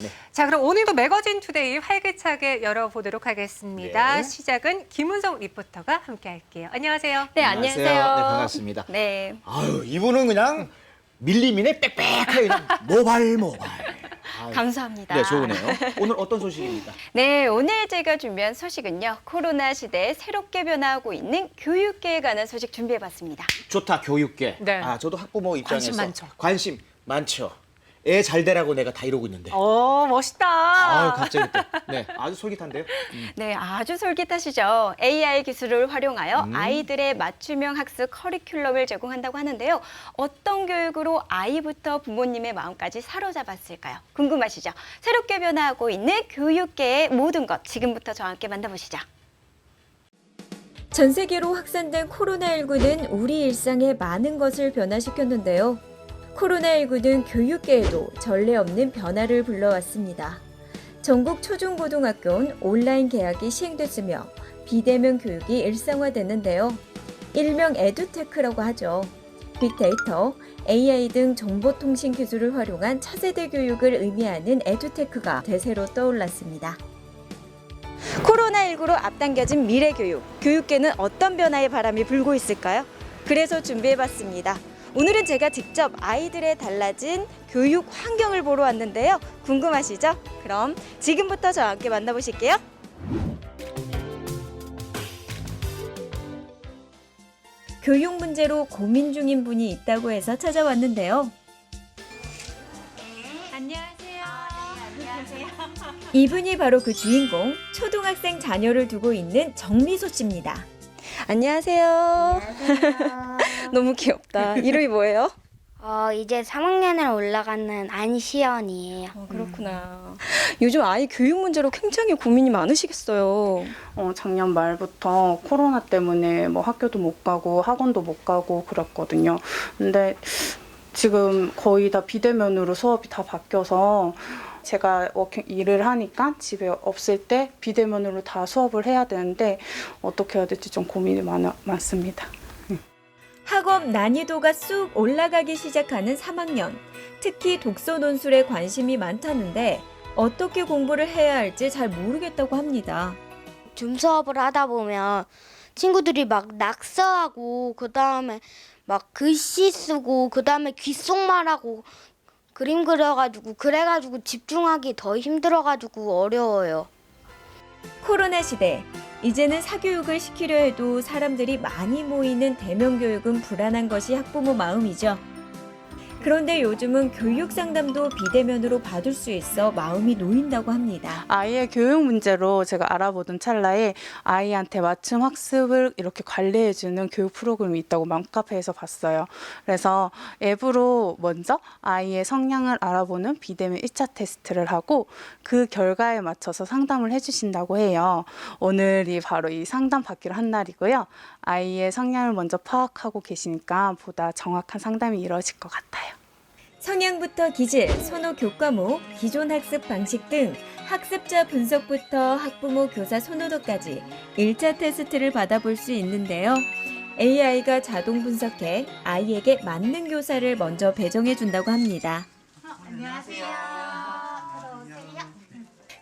네. 자, 그럼 오늘도 매거진 투데이 활기차게 열어보도록 하겠습니다. 네. 시작은 김은성 리포터가 함께할게요. 안녕하세요. 네, 네, 안녕하세요. 반갑습니다. 네. 아유, 이분은 그냥 밀림이네 빽빽하게 그냥 모발. 아유, 감사합니다. 네, 좋으네요. 오늘 어떤 소식입니까? 네, 오늘 제가 준비한 소식은요. 코로나 시대에 새롭게 변화하고 있는 교육계에 관한 소식 준비해봤습니다. 좋다, 교육계. 네. 아, 저도 학부모 입장에서 관심 많죠. 애 잘 되라고 내가 다 이러고 있는데. 멋있다. 아유, 갑자기 또. 네, 아주 솔깃한데요. 네, 아주 솔깃하시죠. AI 기술을 활용하여 아이들의 맞춤형 학습 커리큘럼을 제공한다고 하는데요. 어떤 교육으로 아이부터 부모님의 마음까지 사로잡았을까요? 궁금하시죠? 새롭게 변화하고 있는 교육계의 모든 것 지금부터 저와 함께 만나보시죠. 전 세계로 확산된 코로나19는 우리 일상에 많은 것을 변화시켰는데요. 코로나19는 교육계에도 전례 없는 변화를 불러왔습니다. 전국 초중고등학교는 온라인 개학이 시행됐으며 비대면 교육이 일상화됐는데요. 일명 에듀테크라고 하죠. 빅데이터, AI 등 정보통신 기술을 활용한 차세대 교육을 의미하는 에듀테크가 대세로 떠올랐습니다. 코로나19로 앞당겨진 미래교육, 교육계는 어떤 변화의 바람이 불고 있을까요? 그래서 준비해봤습니다. 오늘은 제가 직접 아이들의 달라진 교육 환경을 보러 왔는데요. 궁금하시죠? 그럼 지금부터 저와 함께 만나보실게요. 교육 문제로 고민 중인 분이 있다고 해서 찾아왔는데요. 안녕하세요. 안녕하세요. 이분이 바로 그 주인공, 초등학생 자녀를 두고 있는 정미소 씨입니다. 안녕하세요. 너무 귀엽다. 이름이 뭐예요? 이제 3학년에 올라가는 안시연이에요. 그렇구나. 요즘 아이 교육 문제로 굉장히 고민이 많으시겠어요. 작년 말부터 코로나 때문에 뭐 학교도 못 가고 학원도 못 가고 그랬거든요. 근데 지금 거의 다 비대면으로 수업이 다 바뀌어서 제가 일을 하니까 집에 없을 때 비대면으로 다 수업을 해야 되는데 어떻게 해야 될지 좀 고민이 많습니다. 학업 난이도가 쑥 올라가기 시작하는 3학년. 특히 독서 논술에 관심이 많다는데 어떻게 공부를 해야 할지 잘 모르겠다고 합니다. 줌 수업을 하다 보면 친구들이 막 낙서하고 그다음에 막 글씨 쓰고 그다음에 귓속말하고 그림 그려가지고 그래가지고 집중하기 더 힘들어가지고 어려워요. 코로나 시대. 이제는 사교육을 시키려 해도 사람들이 많이 모이는 대면 교육은 불안한 것이 학부모 마음이죠. 그런데 요즘은 교육 상담도 비대면으로 받을 수 있어 마음이 놓인다고 합니다. 아이의 교육 문제로 제가 알아보던 찰나에 아이한테 맞춤 학습을 이렇게 관리해주는 교육 프로그램이 있다고 맘카페에서 봤어요. 그래서 앱으로 먼저 아이의 성향을 알아보는 비대면 1차 테스트를 하고 그 결과에 맞춰서 상담을 해주신다고 해요. 오늘이 바로 이 상담 받기로 한 날이고요. 아이의 성향을 먼저 파악하고 계시니까 보다 정확한 상담이 이루어질 것 같아요. 성향부터 기질, 선호 교과목, 기존 학습 방식 등 학습자 분석부터 학부모 교사 선호도까지 1차 테스트를 받아볼 수 있는데요. AI가 자동 분석해 아이에게 맞는 교사를 먼저 배정해 준다고 합니다.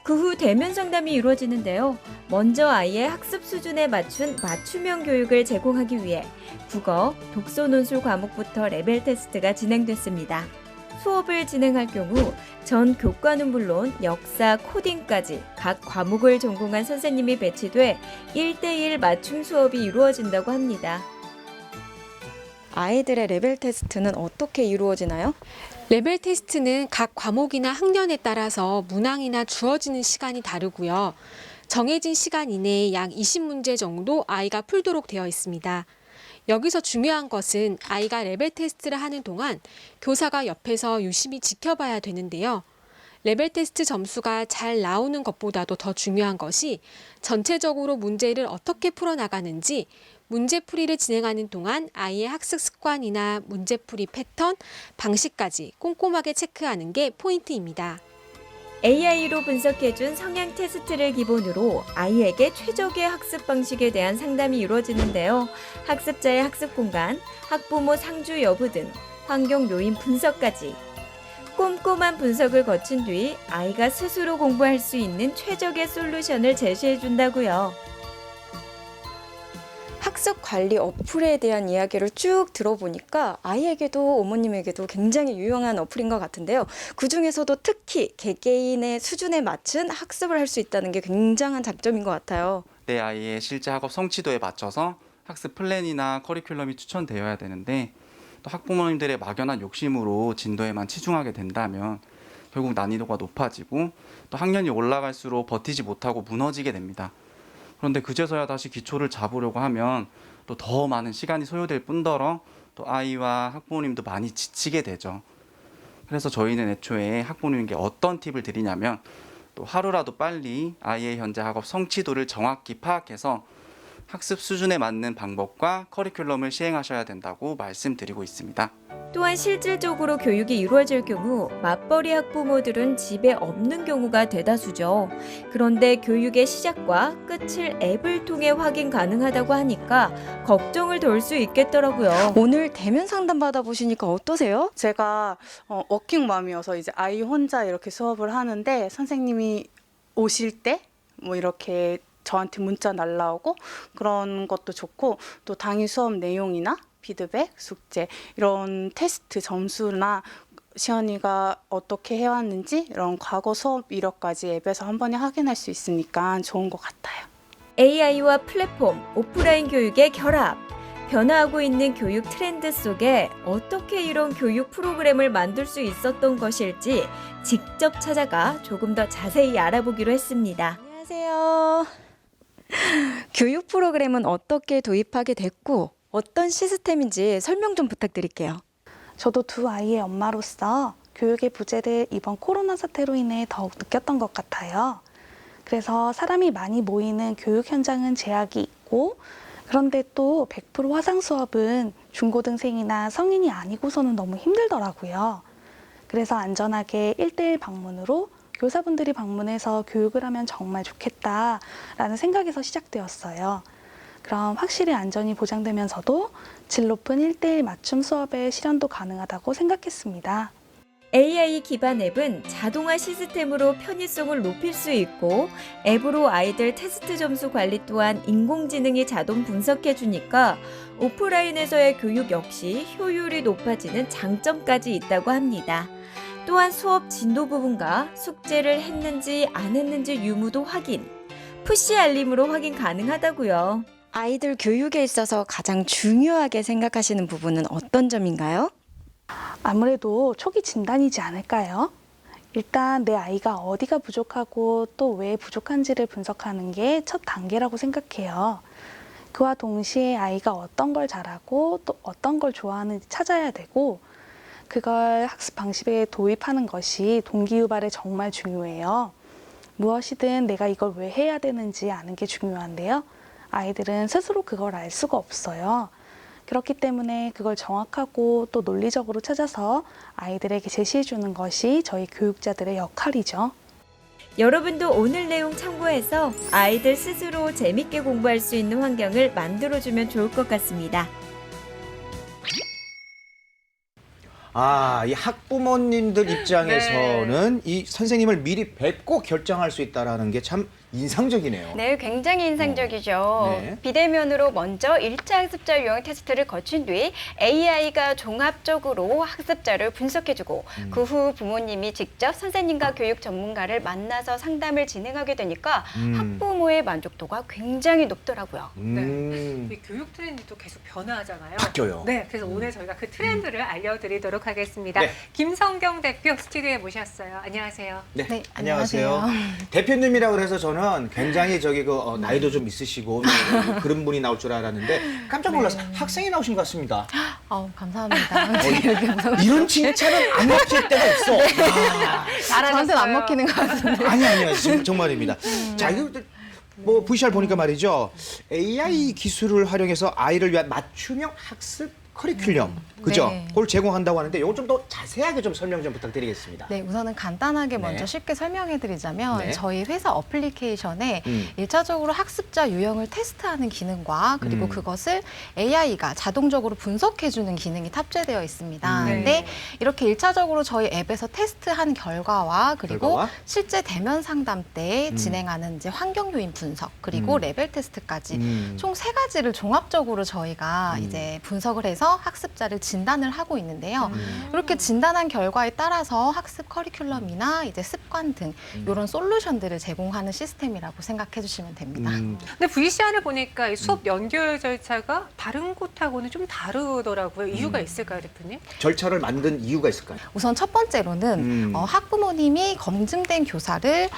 그 후 대면 상담이 이루어지는데요. 먼저 아이의 학습 수준에 맞춘 맞춤형 교육을 제공하기 위해 국어, 독서 논술 과목부터 레벨 테스트가 진행됐습니다. 수업을 진행할 경우 전 교과는 물론 역사, 코딩까지 각 과목을 전공한 선생님이 배치돼 1대1 맞춤 수업이 이루어진다고 합니다. 아이들의 레벨 테스트는 어떻게 이루어지나요? 레벨 테스트는 각 과목이나 학년에 따라서 문항이나 주어지는 시간이 다르고요. 정해진 시간 이내에 약 20문제 정도 아이가 풀도록 되어 있습니다. 여기서 중요한 것은 아이가 레벨 테스트를 하는 동안 교사가 옆에서 유심히 지켜봐야 되는데요. 레벨 테스트 점수가 잘 나오는 것보다도 더 중요한 것이 전체적으로 문제를 어떻게 풀어나가는지 문제풀이를 진행하는 동안 아이의 학습 습관이나 문제풀이 패턴, 방식까지 꼼꼼하게 체크하는 게 포인트입니다. AI로 분석해준 성향 테스트를 기본으로 아이에게 최적의 학습 방식에 대한 상담이 이루어지는데요. 학습자의 학습 공간, 학부모 상주 여부 등 환경 요인 분석까지 꼼꼼한 분석을 거친 뒤 아이가 스스로 공부할 수 있는 최적의 솔루션을 제시해 준다고요. 학습 관리 어플에 대한 이야기를 쭉 들어보니까 아이에게도 어머님에게도 굉장히 유용한 어플인 것 같은데요. 그중에서도 특히 개개인의 수준에 맞춘 학습을 할 수 있다는 게 굉장한 장점인 것 같아요. 내 아이의 실제 학업 성취도에 맞춰서 학습 플랜이나 커리큘럼이 추천되어야 되는데 또 학부모님들의 막연한 욕심으로 진도에만 치중하게 된다면 결국 난이도가 높아지고 또 학년이 올라갈수록 버티지 못하고 무너지게 됩니다. 그런데 그제서야 다시 기초를 잡으려고 하면 또 더 많은 시간이 소요될 뿐더러 또 아이와 학부모님도 많이 지치게 되죠. 그래서 저희는 애초에 학부모님께 어떤 팁을 드리냐면 또 하루라도 빨리 아이의 현재 학업 성취도를 정확히 파악해서 학습 수준에 맞는 방법과 커리큘럼을 시행하셔야 된다고 말씀드리고 있습니다. 또한 실질적으로 교육이 이루어질 경우 맞벌이 학부모들은 집에 없는 경우가 대다수죠. 그런데 교육의 시작과 끝을 앱을 통해 확인 가능하다고 하니까 걱정을 덜 수 있겠더라고요. 오늘 대면 상담 받아보시니까 어떠세요? 제가 워킹맘이어서 이제 아이 혼자 이렇게 수업을 하는데 선생님이 오실 때 뭐 이렇게 저한테 문자 날라오고 그런 것도 좋고 또 당일 수업 내용이나 피드백, 숙제 이런 테스트 점수나 시연이가 어떻게 해왔는지 이런 과거 수업 이력까지 앱에서 한 번에 확인할 수 있으니까 좋은 것 같아요. AI와 플랫폼, 오프라인 교육의 결합. 변화하고 있는 교육 트렌드 속에 어떻게 이런 교육 프로그램을 만들 수 있었던 것일지 직접 찾아가 조금 더 자세히 알아보기로 했습니다. 안녕하세요. 교육 프로그램은 어떻게 도입하게 됐고 어떤 시스템인지 설명 좀 부탁드릴게요. 저도 두 아이의 엄마로서 교육의 부재를 이번 코로나 사태로 인해 더욱 느꼈던 것 같아요. 그래서 사람이 많이 모이는 교육 현장은 제약이 있고 그런데 또 100% 화상 수업은 중고등생이나 성인이 아니고서는 너무 힘들더라고요. 그래서 안전하게 1:1 방문으로 교사분들이 방문해서 교육을 하면 정말 좋겠다라는 생각에서 시작되었어요. 그럼 확실히 안전이 보장되면서도 질 높은 1:1 맞춤 수업의 실현도 가능하다고 생각했습니다. AI 기반 앱은 자동화 시스템으로 편의성을 높일 수 있고 앱으로 아이들 테스트 점수 관리 또한 인공지능이 자동 분석해주니까 오프라인에서의 교육 역시 효율이 높아지는 장점까지 있다고 합니다. 또한 수업 진도 부분과 숙제를 했는지 안 했는지 유무도 확인, 푸시 알림으로 확인 가능하다고요. 아이들 교육에 있어서 가장 중요하게 생각하시는 부분은 어떤 점인가요? 아무래도 초기 진단이지 않을까요? 일단 내 아이가 어디가 부족하고 또 왜 부족한지를 분석하는 게 첫 단계라고 생각해요. 그와 동시에 아이가 어떤 걸 잘하고 또 어떤 걸 좋아하는지 찾아야 되고 그걸 학습 방식에 도입하는 것이 동기유발에 정말 중요해요. 무엇이든 내가 이걸 왜 해야 되는지 아는 게 중요한데요. 아이들은 스스로 그걸 알 수가 없어요. 그렇기 때문에 그걸 정확하고 또 논리적으로 찾아서 아이들에게 제시해 주는 것이 저희 교육자들의 역할이죠. 여러분도 오늘 내용 참고해서 아이들 스스로 재밌게 공부할 수 있는 환경을 만들어주면 좋을 것 같습니다. 이 학부모님들 입장에서는 이 선생님을 미리 뵙고 결정할 수 있다는 게 참 인상적이네요. 네, 굉장히 인상적이죠. 네. 비대면으로 먼저 1차 학습자 유형 테스트를 거친 뒤 AI가 종합적으로 학습자를 분석해주고 그 후 부모님이 직접 선생님과 교육 전문가를 만나서 상담을 진행하게 되니까 학부모의 만족도가 굉장히 높더라고요. 이 교육 트렌드도 계속 변화하잖아요. 바뀌어요. 네, 그래서 오늘 저희가 그 트렌드를 알려드리도록 하겠습니다. 네. 김성경 대표 스튜디오에 모셨어요. 안녕하세요. 네, 안녕하세요. 대표님이라고 해서 저는 굉장히 나이도 좀 있으시고 그런 분이 나올 줄 알았는데 깜짝 놀라서 학생이 나오신 것 같습니다. 감사합니다. 이런 칭찬은 안 먹힐 때가 있어. 저한테는 안 먹히는 것 같은데. 아니요. 정말입니다. 자, 이거 VCR 보니까 말이죠. AI 기술을 활용해서 아이를 위한 맞춤형 학습 커리큘럼, 그죠? 네. 그걸 제공한다고 하는데 이거 좀 더 자세하게 좀 설명 좀 부탁드리겠습니다. 네, 우선은 간단하게 먼저 네. 쉽게 설명해 드리자면 네. 저희 회사 어플리케이션에 음. 1차적으로 학습자 유형을 테스트하는 기능과 그리고 음. 그것을 AI가 자동적으로 분석해 주는 기능이 탑재되어 있습니다. 네. 근데 이렇게 1차적으로 저희 앱에서 테스트한 결과와 그리고 결과와? 실제 대면 상담 때 음. 진행하는 이제 환경 요인 분석 그리고 음. 레벨 테스트까지 음. 총 3가지를 종합적으로 저희가 음. 이제 분석을 해서 학습자를 진단을 하고 있는데요. 음. 그렇게 진단한 결과에 따라서 학습 커리큘럼이나 이제 습관 등 이런 솔루션들을 제공하는 시스템이라고 생각해 주시면 됩니다. 근데 VCR을 보니까 이 수업 연결 절차가 다른 곳하고는 좀 다르더라고요. 이유가 있을까요, 대표님? 절차를 만든 이유가 있을까요? 우선 첫 번째로는 음. 학부모님이 검증된 교사를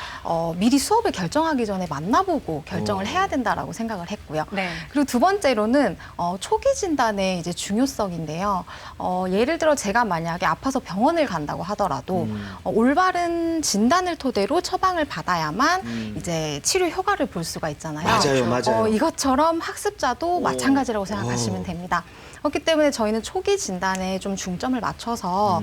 미리 수업을 결정하기 전에 만나보고 결정을 해야 된다라고 생각을 했고요. 네. 그리고 두 번째로는 초기 진단의 이제 중요성인데요. 예를 들어 제가 만약에 아파서 병원을 간다고 하더라도 올바른 진단을 토대로 처방을 받아야만 이제 치료 효과를 볼 수가 있잖아요. 맞아요, 맞아요. 이것처럼 학습자도 마찬가지라고 생각하시면 됩니다. 그렇기 때문에 저희는 초기 진단에 좀 중점을 맞춰서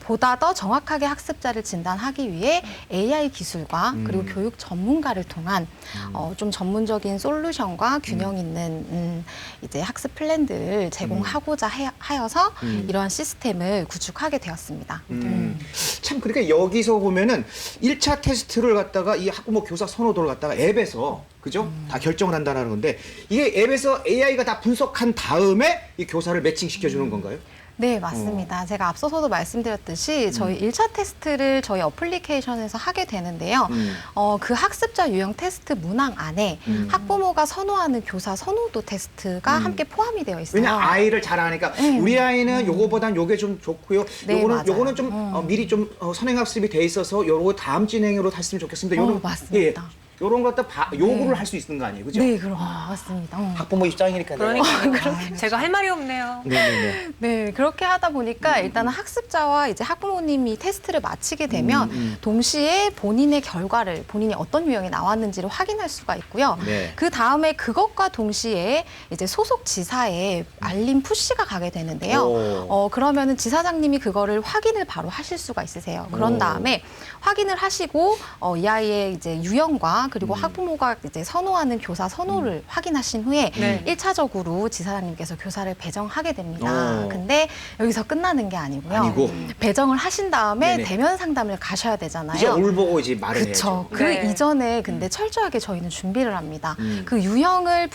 보다 더 정확하게 학습자를 진단하기 위해 AI 기술과 그리고 교육 전문가를 통한 좀 전문적인 솔루션과 균형 있는 이제 학습 플랜들을 제공하고자 하여서 이러한 시스템을 구축하게 되었습니다. 참 그러니까 여기서 보면은 1차 테스트를 갖다가 이 학부모 교사 선호도를 갖다가 앱에서 그죠? 다 결정을 한다는 건데 이게 앱에서 AI가 다 분석한 다음에 이 교사를 매칭시켜 주는 건가요? 네, 맞습니다. 제가 앞서서도 말씀드렸듯이 저희 1차 테스트를 저희 어플리케이션에서 하게 되는데요. 그 학습자 유형 테스트 문항 안에 학부모가 선호하는 교사 선호도 테스트가 함께 포함이 되어 있어요. 왜냐 아이를 잘 아니까 네. 우리 아이는 요거보단 요게 좀 좋고요. 네, 맞아요. 요거는 좀 미리 좀 선행학습이 돼 있어서 요거 다음 진행으로 했으면 좋겠습니다. 요런 맞습니다. 예, 요런 것 갖다 요구를 할 수 있는 거 아니에요, 그죠? 네, 그럼 맞습니다. 학부모 입장이니까. 그러니까 제가 할 말이 없네요. 네네네. 네, 그렇게 하다 보니까 일단은 학습자와 이제 학부모님이 테스트를 마치게 되면 동시에 본인의 결과를 본인이 어떤 유형이 나왔는지를 확인할 수가 있고요. 네. 그 다음에 그것과 동시에 이제 소속 지사에 알림 푸시가 가게 되는데요. 그러면은 지사장님이 그거를 확인을 바로 하실 수가 있으세요. 그런 다음에 확인을 하시고 이 아이의 이제 유형과 그리고 학부모가 이제 선호하는 교사 선호를 확인하신 후에 네. 1차적으로 지사장님께서 교사를 배정하게 됩니다. 근데 여기서 끝나는 게 아니고요. 아니고. 배정을 하신 다음에 네네. 대면 상담을 가셔야 되잖아요. 이제 올 보고 이제 말을 그렇죠. 해야죠. 그 네. 이전에 근데 철저하게 저희는 준비를 합니다. 그 유형을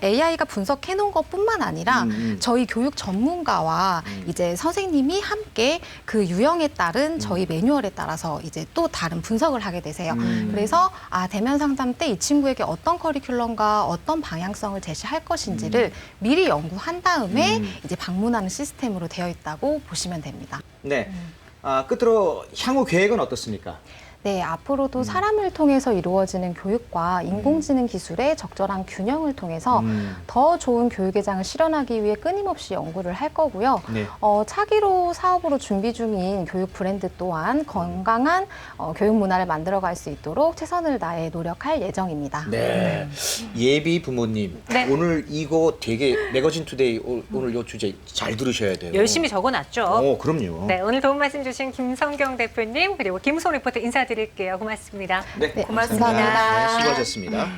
AI가 분석해 놓은 것뿐만 아니라 저희 교육 전문가와 이제 선생님이 함께 그 유형에 따른 저희 매뉴얼에 따라서 이제 또 다른 분석을 하게 되세요. 그래서 대면 상담 때 이 친구에게 어떤 커리큘럼과 어떤 방향성을 제시할 것인지를 미리 연구한 다음에 이제 방문하는 시스템으로 되어 있다고 보시면 됩니다. 네. 끝으로 향후 계획은 어떻습니까? 네, 앞으로도 사람을 통해서 이루어지는 교육과 인공지능 기술의 적절한 균형을 통해서 더 좋은 교육의 장을 실현하기 위해 끊임없이 연구를 할 거고요. 네. 차기로 사업으로 준비 중인 교육 브랜드 또한 건강한 교육 문화를 만들어갈 수 있도록 최선을 다해 노력할 예정입니다. 네. 예비 부모님. 네. 오늘 이거 되게 매거진 투데이 오늘 요 주제 잘 들으셔야 돼요. 열심히 적어놨죠. 그럼요. 네, 오늘 도움 말씀 주신 김성경 대표님 그리고 김소 리포터 인사드릴게요. 고맙습니다. 네, 네, 고맙습니다. 감사합니다. 네, 수고하셨습니다.